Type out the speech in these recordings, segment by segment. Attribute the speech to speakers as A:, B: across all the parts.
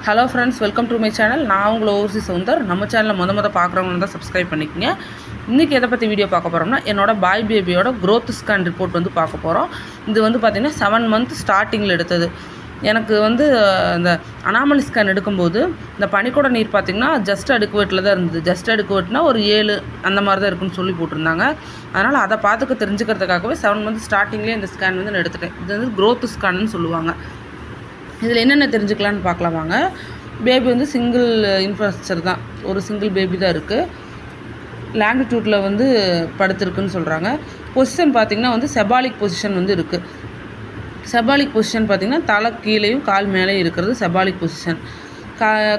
A: Hello friends, welcome to my channel. நான் உங்களை overseer Soundar. நம்ம சேனலில் மொதல் பார்க்குறவங்க தான் சப்ஸ்கிரைப் பண்ணிக்கோங்க. இன்றைக்கி எதை பற்றி வீடியோ பார்க்க போகிறோம்னா, என்னோட பாய் பேபியோட க்ரோத் ஸ்கேன் ரிப்போர்ட் வந்து பார்க்க போகிறோம். இது வந்து பார்த்திங்கன்னா 7 மந்த் ஸ்டார்டிங்கில் எடுத்தது. எனக்கு வந்து இந்த அனாமலி ஸ்கேன் எடுக்கும்போது இந்த பனிக்கூட நீர் பார்த்திங்கன்னா ஜஸ்ட் அடுக்குவேட்டில் தான் இருந்தது. ஜஸ்ட் அடுக்குவேட்னா ஒரு 7 அந்த மாதிரி தான் இருக்குன்னு சொல்லி போட்டிருந்தாங்க. அதனால் அதை பார்த்துக்க தெரிஞ்சுக்கிறதுக்காகவே 7 மந்த் ஸ்டார்டிங்லேயே இந்த ஸ்கேன் வந்து நான் எடுத்துட்டேன். இது வந்து க்ரோத் ஸ்கேன்னு சொல்லுவாங்க. இதில் என்னென்ன தெரிஞ்சுக்கலான்னு பார்க்கலாம் வாங்க. பேபி வந்து சிங்கிள் இன்ஃப்ராஸ்ட்ரக்சர் தான், ஒரு சிங்கிள் பேபி தான் இருக்குது. லாங்கிடியூட்டில் வந்து படுத்திருக்குன்னு சொல்கிறாங்க. பொசிஷன் பார்த்திங்கன்னா வந்து செபாலிக் பொசிஷன் வந்து இருக்குது. செபாலிக் பொசிஷன் பார்த்திங்கன்னா தலை கீழேயும் கால் மேலேயும் இருக்கிறது செபாலிக் பொசிஷன்.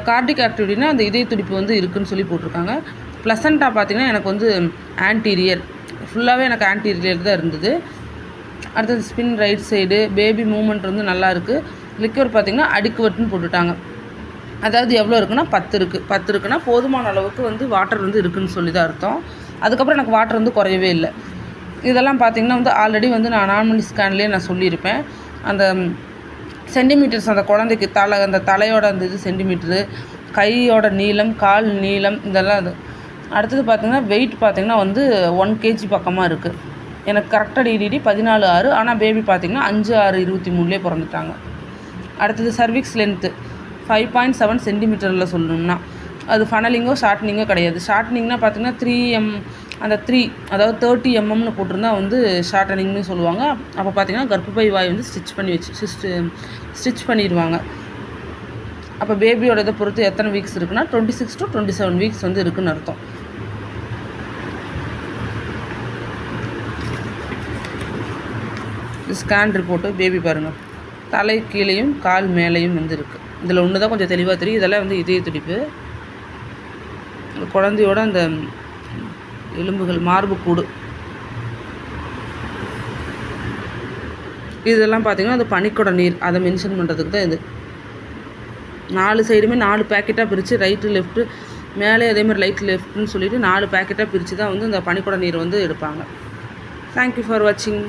A: கார்டிக் ஆக்டிவிட்டினா அந்த இதய துடிப்பு வந்து இருக்குதுன்னு சொல்லி போட்டிருக்காங்க. ப்ளசண்டா பார்த்திங்கன்னா எனக்கு வந்து ஆன்டீரியர், ஃபுல்லாகவே எனக்கு ஆன்டீரியர் தான் இருந்தது. அடுத்தது spin right side. Baby moment வந்து நல்லா இருக்குது. லிக்வர் பார்த்திங்கன்னா அடிக்குவட்டுன்னு போட்டுட்டாங்க. அதாவது எவ்வளோ இருக்குன்னா 10 இருக்குது. 10 இருக்குன்னா போதுமான அளவுக்கு வந்து வாட்டர் வந்து இருக்குதுன்னு சொல்லி தான் அர்த்தம். அதுக்கப்புறம் எனக்கு வாட்டர் வந்து குறையவே இல்லை. இதெல்லாம் பார்த்திங்கன்னா வந்து ஆல்ரெடி வந்து நான் நார்மலி ஸ்கேன்லேயே நான் சொல்லியிருப்பேன். அந்த சென்டிமீட்டர்ஸ், அந்த குழந்தைக்கு அந்த தலையோட அந்த இது சென்டிமீட்டரு, கையோட நீளம், கால் நீளம், இதெல்லாம் அது. அடுத்தது பார்த்திங்கன்னா வெயிட் பார்த்திங்கன்னா வந்து 1 kg பக்கமாக இருக்குது. எனக்கு கரெக்டாக டிடிடி 14.6. ஆனால் பேபி பார்த்திங்கன்னா 5/6/23 பிறந்துட்டாங்க. அடுத்தது சர்விக்ஸ் லென்த்து 5.7 சென்டிமீட்டரில் சொல்லணும்னா அது ஃபனலிங்கோ ஷார்ட்னிங்கோ கிடையாது. ஷார்ட்னிங்னா பார்த்திங்கன்னா 3 அந்த 3 அதாவது 30 mmன்னு போட்டிருந்தா வந்து ஷார்ட்டனிங்னு சொல்லுவாங்க. அப்போ பார்த்திங்கன்னா கர்ப்பப்பை வாய் வந்து ஸ்டிச் பண்ணிடுவாங்க. அப்போ பேபியோட இதை பொறுத்து எத்தனை வீக்ஸ் இருக்குன்னா 26 to 27 வீக்ஸ் வந்து இருக்குதுன்னு அர்த்தம். ஸ்கேன் ரிப்போர்ட்டு பேபி பாருங்கள், தலை கீழேயும் கால் மேலேயும் வந்து இருக்குது. இதில் ஒன்று தான் கொஞ்சம் தெளிவாக தெரியும். இதெல்லாம் வந்து இதய துடிப்பு. குழந்தையோட அந்த எலும்புகள், மார்புக்கூடு, இதெல்லாம் பார்த்திங்கன்னா அது பனிக்கூட நீர், அதை மென்ஷன் பண்ணுறதுக்கு தான் இது. 4 சைடுமே 4 பேக்கெட்டாக பிரித்து, ரைட்டு லெஃப்ட்டு, மேலே அதேமாதிரி ரைட் லெஃப்ட்டுன்னு சொல்லிவிட்டு 4 பேக்கெட்டாக பிரித்து தான் வந்து இந்த பனிக்கூட நீர் வந்து எடுப்பாங்க. தேங்க்யூ ஃபார் வாட்சிங்.